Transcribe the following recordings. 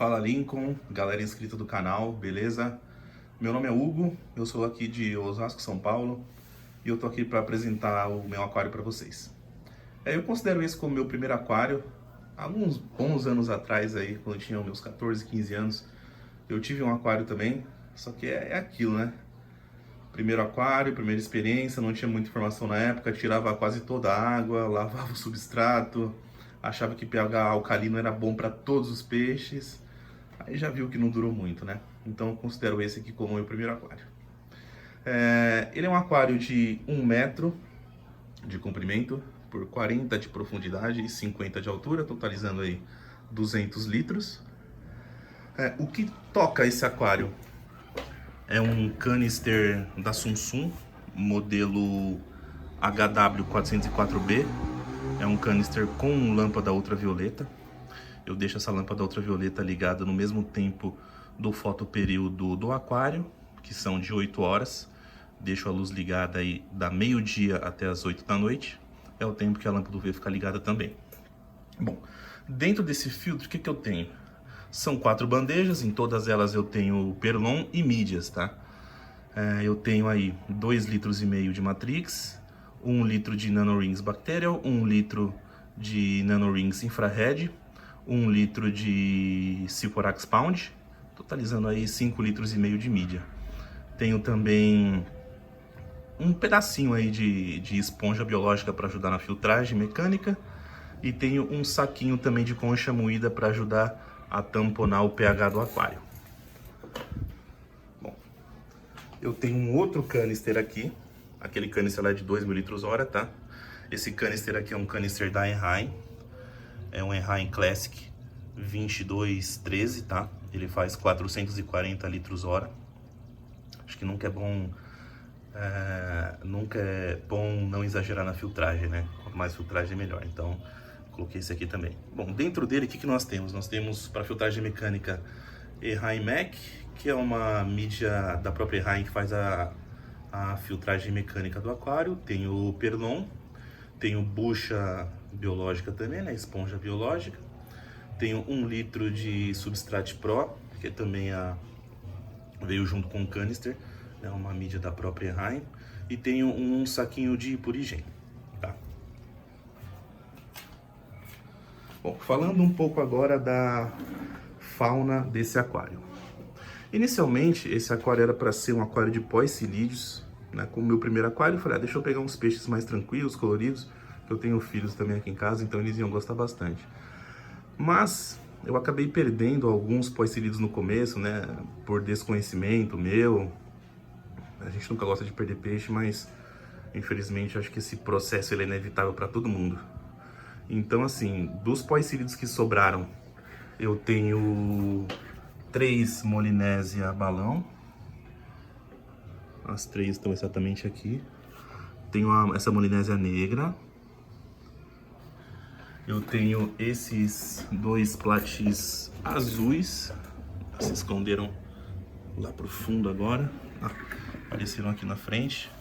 Fala Lincoln, galera inscrita do canal, beleza? Meu nome é Hugo, eu sou aqui de Osasco, São Paulo, e eu tô aqui para apresentar o meu aquário para vocês. Eu considero esse como meu primeiro aquário. Há alguns bons anos atrás, aí, quando eu tinha meus 14, 15 anos, eu tive um aquário também, só que é aquilo, né? Primeiro aquário, primeira experiência, não tinha muita informação na época, tirava quase toda a água, lavava o substrato, achava que pH alcalino era bom para todos os peixes. Aí já viu que não durou muito, né? Então eu considero esse aqui como o meu primeiro aquário. Ele é um aquário de 1 metro de comprimento por 40 de profundidade e 50 de altura, totalizando aí 200 litros. O que toca esse aquário é um canister da Samsung, modelo HW404B. É um canister com lâmpada ultravioleta. Eu deixo essa lâmpada ultravioleta ligada no mesmo tempo do fotoperíodo do aquário, que são de 8 horas. Deixo a luz ligada aí da meio-dia até as 8 da noite. É o tempo que a lâmpada UV fica ligada também. Bom, dentro desse filtro, o que eu tenho? São 4 bandejas, em todas elas eu tenho Perlon e mídias, tá? Eu tenho aí 2,5 litros de Matrix, 1 litro de Nanorings Bacterial, 1 litro de Nanorings Infrared, 1 litro de Siporax Pound, totalizando aí 5,5 litros de mídia. Tenho também um pedacinho aí de esponja biológica para ajudar na filtragem mecânica e tenho um saquinho também de concha moída para ajudar a tamponar o pH do aquário. Bom, eu tenho um outro canister aqui, aquele canister lá de 2.000 litros hora, tá? Esse canister aqui é um canister da Enheim, é um Enheim Classic 2213, tá? Ele faz 440 litros hora. Acho que nunca é bom não exagerar na filtragem, né? Quanto mais filtragem, melhor. Então, coloquei esse aqui também. Bom, dentro dele, o que nós temos? Nós temos para filtragem mecânica Enheim Mac, que é uma mídia da própria Enheim que faz a filtragem mecânica do aquário. Tem o Perlon, tem o bucha biológica também, né? Esponja biológica. Tenho 1 litro de Substrat Pro, que também veio junto com o canister, né, uma mídia da própria Enheim. E tenho um saquinho de Purigen, tá? Bom, falando um pouco agora da fauna desse aquário. Inicialmente, esse aquário era para ser um aquário de poecilídeos, né? Como meu primeiro aquário, eu falei, deixa eu pegar uns peixes mais tranquilos, coloridos, que eu tenho filhos também aqui em casa, então eles iam gostar bastante. Mas eu acabei perdendo alguns poecilídeos no começo, né? Por desconhecimento meu. A gente nunca gosta de perder peixe, mas infelizmente acho que esse processo ele é inevitável para todo mundo. Então, assim, dos poecilídeos que sobraram, eu tenho 3 Molinésia balão. As 3 estão exatamente aqui. Tenho essa Molinésia negra. Eu tenho esses 2 platis azuis. Se esconderam lá pro fundo agora. Apareceram aqui na frente.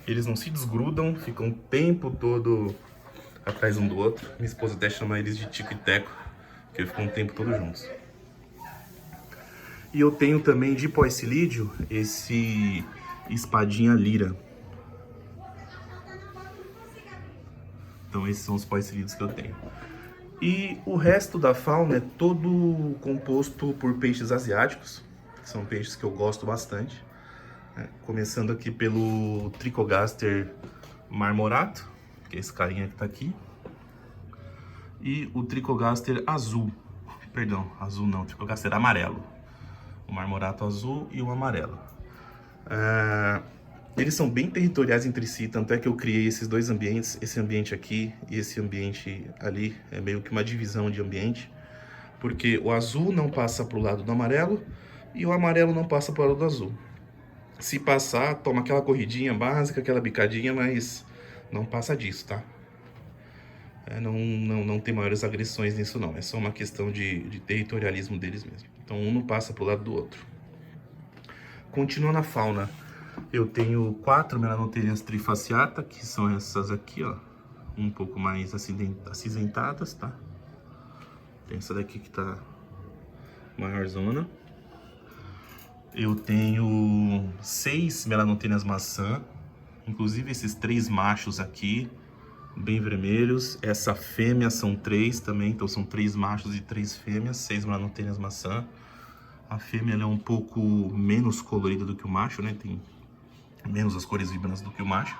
Eles não se desgrudam, ficam o tempo todo atrás um do outro. Minha esposa até chama eles de tico e teco, porque ficam o tempo todo juntos. E eu tenho também de poecilídeo esse espadinha lira. Então esses são os poecilídeos que eu tenho. E o resto da fauna é todo composto por peixes asiáticos, que são peixes que eu gosto bastante. Começando aqui pelo Trichogaster marmorato, que é esse carinha que tá aqui. E o Trichogaster azul, perdão, azul não, Trichogaster amarelo. O marmorato azul e o amarelo. Eles são bem territoriais entre si, tanto é que eu criei esses 2 ambientes, esse ambiente aqui e esse ambiente ali, é meio que uma divisão de ambiente, porque o azul não passa pro lado do amarelo e o amarelo não passa pro lado do azul. Se passar, toma aquela corridinha básica, aquela bicadinha, mas não passa disso, tá? Não tem maiores agressões nisso não, é só uma questão de territorialismo deles mesmo. Então um não passa pro lado do outro. Continuando a fauna, eu tenho 4 Melanotherias trifasciata, que são essas aqui, ó, um pouco mais acinzentadas, tá? Tem essa daqui que tá maior zona. Eu tenho 6 melanotênias maçã, inclusive esses 3 machos aqui, bem vermelhos. Essa fêmea são 3 também, então são 3 machos e 3 fêmeas, 6 melanotênias maçã. A fêmea ela é um pouco menos colorida do que o macho, né? Tem menos as cores vibrantes do que o macho.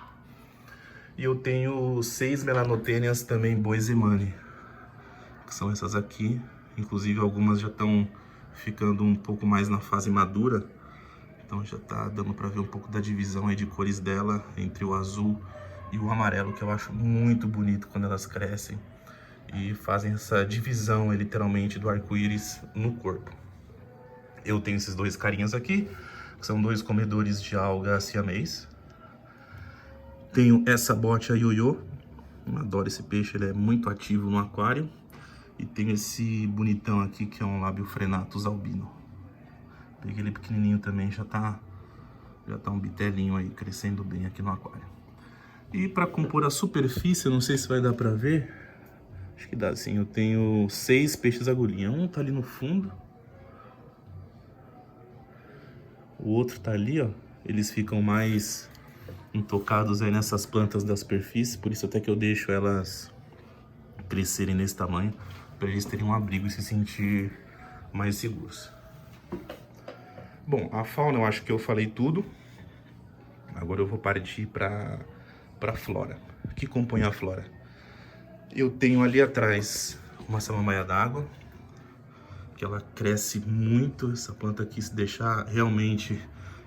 E eu tenho 6 melanotênias também boisemane, que são essas aqui. Inclusive algumas já estão ficando um pouco mais na fase madura. Então já tá dando pra ver um pouco da divisão aí de cores dela entre o azul e o amarelo, que eu acho muito bonito quando elas crescem e fazem essa divisão literalmente do arco-íris no corpo. Eu tenho esses 2 carinhas aqui, que são 2 comedores de alga siamês. Tenho essa botia ioiô, eu adoro esse peixe, ele é muito ativo no aquário. E tenho esse bonitão aqui, que é um Labiophrenitus albino. Peguei ele pequenininho também, já tá um bitelinho aí, crescendo bem aqui no aquário. E para compor a superfície, eu não sei se vai dar pra ver, acho que dá sim, eu tenho 6 peixes agulhinha. Um tá ali no fundo, o outro tá ali, ó. Eles ficam mais intocados aí nessas plantas da superfície, por isso até que eu deixo elas crescerem nesse tamanho, para eles terem um abrigo e se sentir mais seguros. Bom, a fauna eu acho que eu falei tudo. Agora eu vou partir para a flora. O que compõe a flora? Eu tenho ali atrás uma samambaia d'água, que ela cresce muito. Essa planta aqui, se deixar, realmente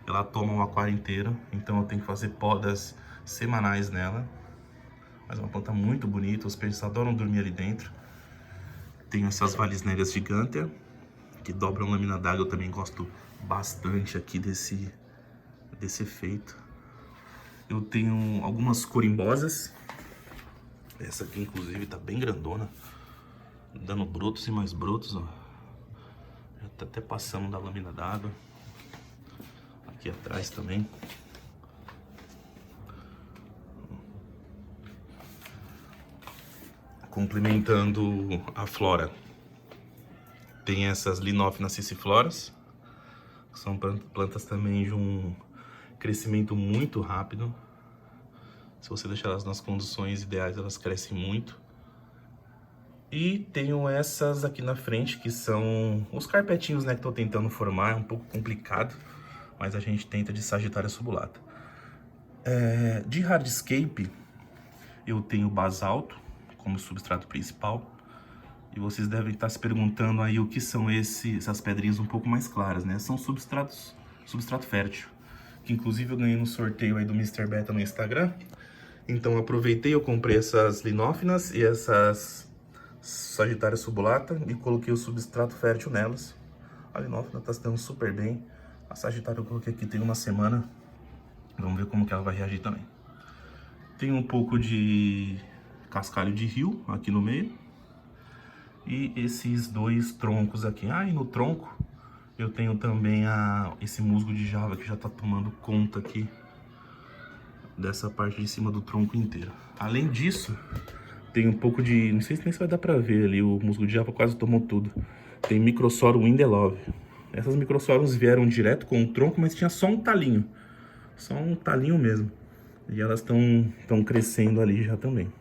ela toma o aquário inteiro. Então eu tenho que fazer podas semanais nela. Mas é uma planta muito bonita, os peixes adoram dormir ali dentro. Tenho essas Vallisnerias gigantea, que dobram lâmina d'água, eu também gosto bastante aqui desse efeito. Eu tenho algumas corimbosas. Essa aqui, inclusive, tá bem grandona, dando brotos e mais brotos, ó. Já tá até passando da lâmina d'água. Aqui atrás também. Complementando a flora, tem essas Linophyna cicifloras, que são plantas também de um crescimento muito rápido. Se você deixar elas nas condições ideais, elas crescem muito. E tenho essas aqui na frente, que são os carpetinhos, né, que estou tentando formar. É um pouco complicado, mas a gente tenta, de Sagitária subulata. De hardscape, eu tenho basalto como substrato principal. E vocês devem estar se perguntando aí o que são essas pedrinhas um pouco mais claras, né? São substrato fértil, que inclusive eu ganhei no sorteio aí do Mr. Beta no Instagram. Então aproveitei, eu comprei essas Linófinas e essas Sagitária subulata e coloquei o substrato fértil nelas. A Linófina tá se dando super bem. A Sagitária eu coloquei aqui tem uma semana. Vamos ver como que ela vai reagir também. Tem um pouco de cascalho de rio aqui no meio. E esses 2 troncos aqui. Ah, e no tronco eu tenho também esse musgo de java que já tá tomando conta aqui dessa parte de cima do tronco inteiro. Além disso, tem um pouco de... não sei nem se vai dar pra ver ali, o musgo de java quase tomou tudo. Tem Microsorum windelove. Essas Microsorums vieram direto com o tronco, mas tinha só um talinho. Só um talinho mesmo. E elas estão crescendo ali já também.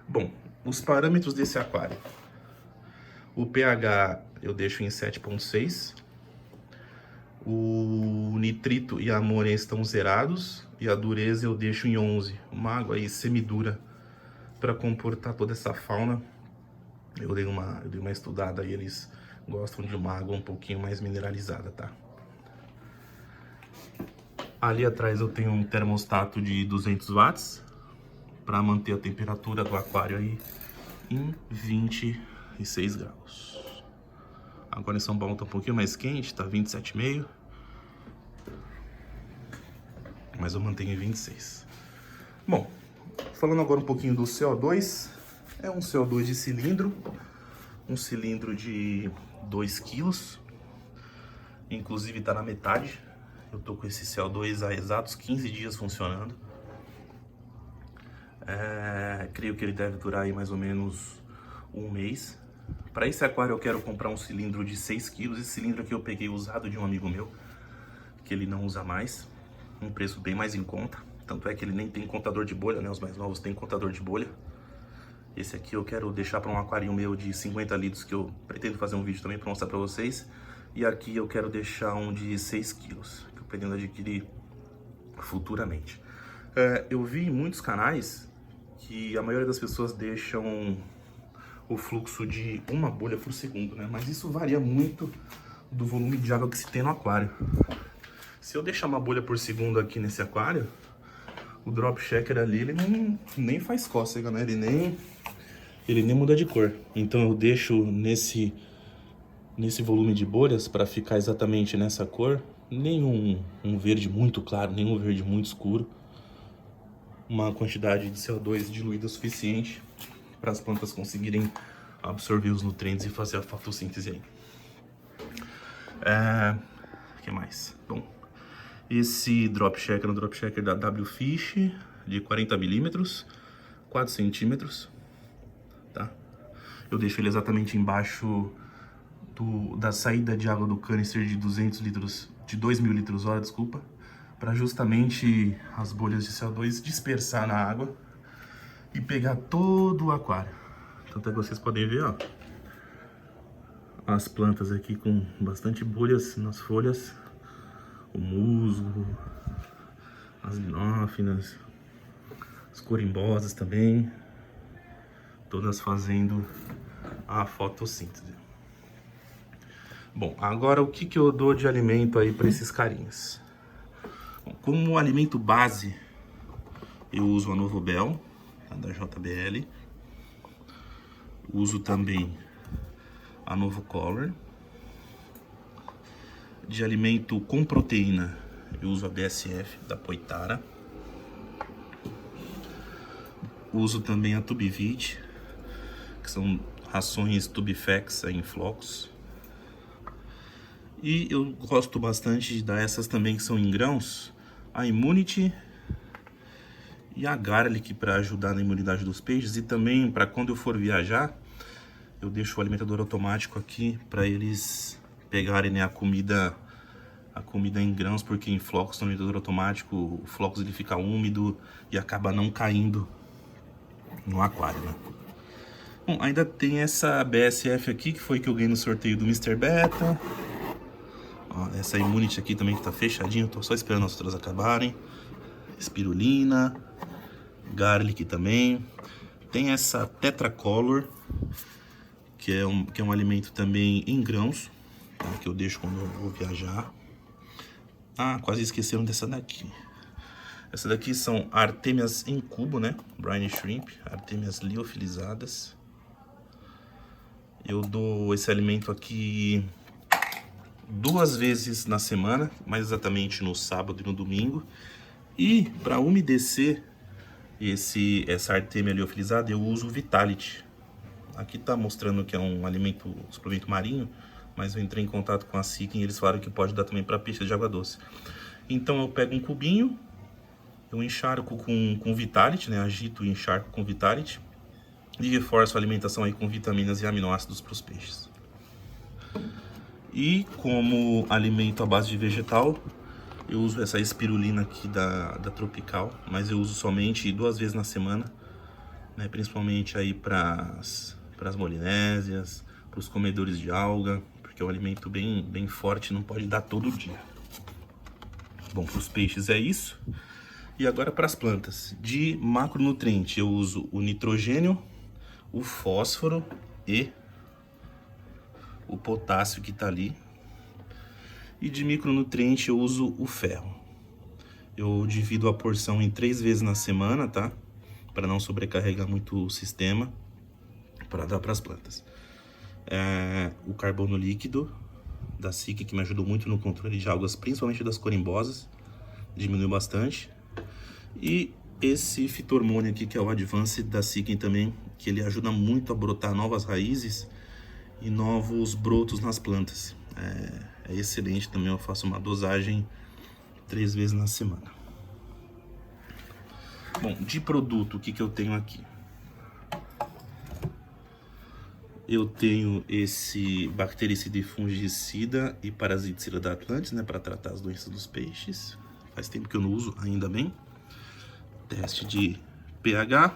Bom, os parâmetros desse aquário. O pH eu deixo em 7,6. O nitrito e a amônia estão zerados. E a dureza eu deixo em 11. Uma água aí semidura para comportar toda essa fauna. Eu dei uma estudada e eles gostam de uma água um pouquinho mais mineralizada, tá? Ali atrás eu tenho um termostato de 200 watts para manter a temperatura do aquário aí em 26 graus. Agora em São Paulo tá um pouquinho mais quente, tá 27,5. Mas eu mantenho em 26. Bom, falando agora um pouquinho do CO2. É um CO2 de cilindro. Um cilindro de 2 quilos. Inclusive tá na metade. Eu tô com esse CO2 há exatos 15 dias funcionando. Creio que ele deve durar aí mais ou menos um mês, Para esse aquário eu quero comprar um cilindro de 6 kg. Esse cilindro aqui eu peguei usado de um amigo meu, que ele não usa mais. Um preço bem mais em conta. Tanto é que ele nem tem contador de bolha, né? Os mais novos têm contador de bolha. Esse aqui eu quero deixar para um aquário meu de 50 litros, que eu pretendo fazer um vídeo também para mostrar para vocês. E aqui eu quero deixar um de 6 quilos, que eu pretendo adquirir futuramente. Eu vi em muitos canais que a maioria das pessoas deixam o fluxo de uma bolha por segundo, né? Mas isso varia muito do volume de água que se tem no aquário. Se eu deixar uma bolha por segundo aqui nesse aquário, o drop checker ali, ele nem faz cócega, né? Ele nem muda de cor. Então eu deixo nesse volume de bolhas para ficar exatamente nessa cor. Nenhum um verde muito claro, nenhum verde muito escuro. Uma quantidade de CO2 diluída suficiente para as plantas conseguirem absorver os nutrientes e fazer a fotossíntese aí. O que mais? Bom, esse drop checker é um drop checker da WFish de 40 milímetros, 4 centímetros, tá? Eu deixo ele exatamente embaixo da saída de água do canister de 200 litros, de 2.000 litros hora, desculpa, para justamente as bolhas de CO2 dispersar na água e pegar todo o aquário. Tanto é que vocês podem ver, ó, as plantas aqui com bastante bolhas nas folhas, o musgo, as linófinas, as corimbosas também, todas fazendo a fotossíntese. Bom, agora o que eu dou de alimento aí para esses carinhas? Bom, como alimento base, eu uso a Novobel, da JBL. Uso também a Novocolor. De alimento com proteína, eu uso a BSF, da Poitara. Uso também a Tubivit, que são rações Tubifex em flocos. E eu gosto bastante de dar essas também que são em grãos, a Immunity e a Garlic, para ajudar na imunidade dos peixes. E também para quando eu for viajar, eu deixo o alimentador automático aqui para eles pegarem, né, a comida em grãos, porque em flocos no alimentador automático, o flocos ele fica úmido e acaba não caindo no aquário, né? Bom, ainda tem essa BSF aqui, que foi que eu ganhei no sorteio do Mr. Beta. Ó, essa Immunity aqui também que tá fechadinho, tô só esperando as outras acabarem. Spirulina, Garlic também. Tem essa Tetracolor, que é um alimento também em grãos, tá? Que eu deixo quando eu vou viajar. Ah, quase esqueceram dessa daqui. Essa daqui são artêmias em cubo, né? Brine Shrimp, artêmias liofilizadas. Eu dou esse alimento aqui 2 vezes na semana, mais exatamente no sábado e no domingo. E para umedecer essa artêmia liofilizada, eu uso o Vitality. Aqui tá mostrando que é um suplemento marinho, mas eu entrei em contato com a Seeking e eles falaram que pode dar também para peixes de água doce. Então eu pego um cubinho, eu encharco com Vitality, né? Agito e encharco com Vitality e reforço a alimentação aí com vitaminas e aminoácidos para os peixes. E como alimento à base de vegetal, eu uso essa espirulina aqui da Tropical, mas eu uso somente 2 vezes na semana, né? Principalmente aí para as molinésias, para os comedores de alga, porque é um alimento bem forte, não pode dar todo dia. Bom, para os peixes é isso. E agora para as plantas. De macronutriente eu uso o nitrogênio, o fósforo e o potássio que está ali. E de micronutriente eu uso o ferro. Eu divido a porção em 3 vezes na semana, tá? Para não sobrecarregar muito o sistema, para dar para as plantas. O carbono líquido da SIC, que me ajudou muito no controle de algas, principalmente das corimbosas, diminuiu bastante. E esse fito-hormônio aqui, que é o Advanced da SIC também, que ele ajuda muito a brotar novas raízes e novos brotos nas plantas. É excelente também, eu faço uma dosagem 3 vezes na semana. Bom, de produto, o que eu tenho aqui? Eu tenho esse bactericida e fungicida e parasiticida da Atlantis, né, para tratar as doenças dos peixes. Faz tempo que eu não uso, ainda bem. Teste de pH,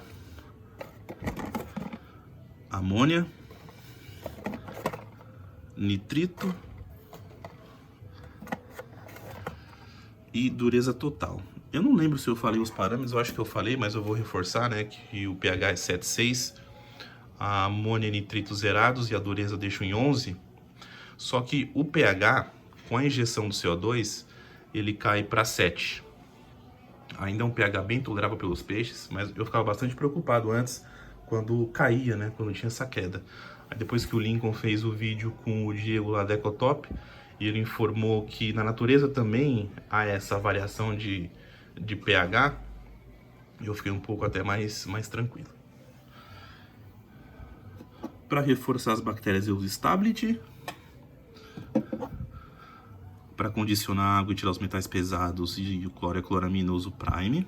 amônia, nitrito e dureza total. Eu não lembro se eu falei os parâmetros, eu acho que eu falei, mas eu vou reforçar, né, que o pH é 7,6, a amônia e nitrito zerados e a dureza eu deixo em 11. Só que o pH, com a injeção do CO2, ele cai para 7. Ainda é um pH bem tolerável pelos peixes, mas eu ficava bastante preocupado antes quando caía, né, quando tinha essa queda. Aí depois que o Lincoln fez o vídeo com o Diego lá da Ecotop, e ele informou que na natureza também há essa variação de pH, eu fiquei um pouco até mais tranquilo. Para reforçar as bactérias eu uso Stability. Para condicionar a água e tirar os metais pesados e o cloro e a cloramina eu uso Prime.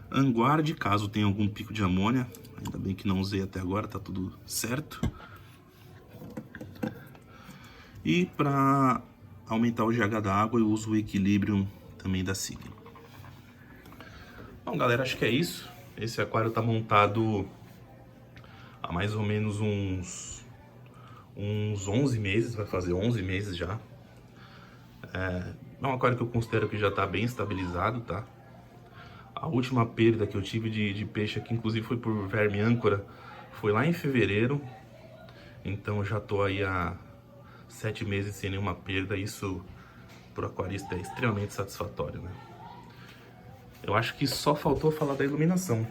Anguarde, caso tenha algum pico de amônia, ainda bem que não usei até agora, tá tudo certo. E para aumentar o GH da água eu uso o Equilibrium também da Sigma. Bom galera, acho que é isso. Esse aquário tá montado há mais ou menos uns 11 meses, vai fazer 11 meses já. É um aquário que eu considero que já está bem estabilizado, tá? A última perda que eu tive de peixe aqui, inclusive foi por verme âncora, foi lá em fevereiro. Então já tô aí há 7 meses sem nenhuma perda. Isso pro aquarista é extremamente satisfatório, né? Eu acho que só faltou falar da iluminação.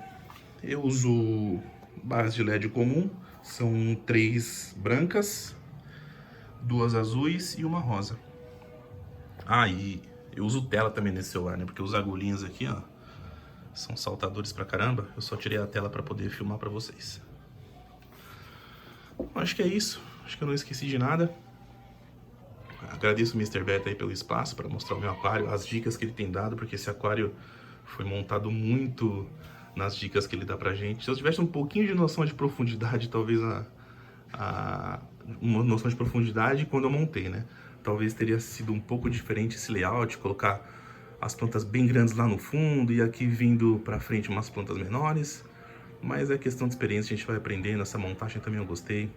Eu uso barras de LED comum, são 3 brancas, 2 azuis e uma rosa. Ah, e eu uso tela também nesse celular, né? Porque os agulhinhos aqui, ó, são saltadores pra caramba. Eu só tirei a tela pra poder filmar pra vocês. Acho que é isso. Acho que eu não esqueci de nada. Agradeço o Mr. Beta aí pelo espaço para mostrar o meu aquário, as dicas que ele tem dado, porque esse aquário foi montado muito nas dicas que ele dá pra gente. Se eu tivesse um pouquinho de noção de profundidade, talvez uma noção de profundidade quando eu montei, né? Talvez teria sido um pouco diferente esse layout, colocar as plantas bem grandes lá no fundo e aqui vindo pra frente umas plantas menores. Mas é questão de experiência, a gente vai aprendendo. Essa montagem também eu gostei.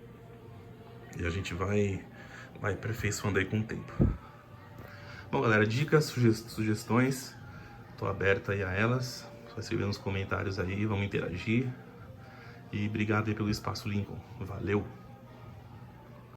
E a gente vai aperfeiçoando aí com o tempo. Bom, galera, dicas, sugestões, tô aberto aí a elas. Só escrever nos comentários aí, vamos interagir. E obrigado aí pelo espaço, Lincoln. Valeu!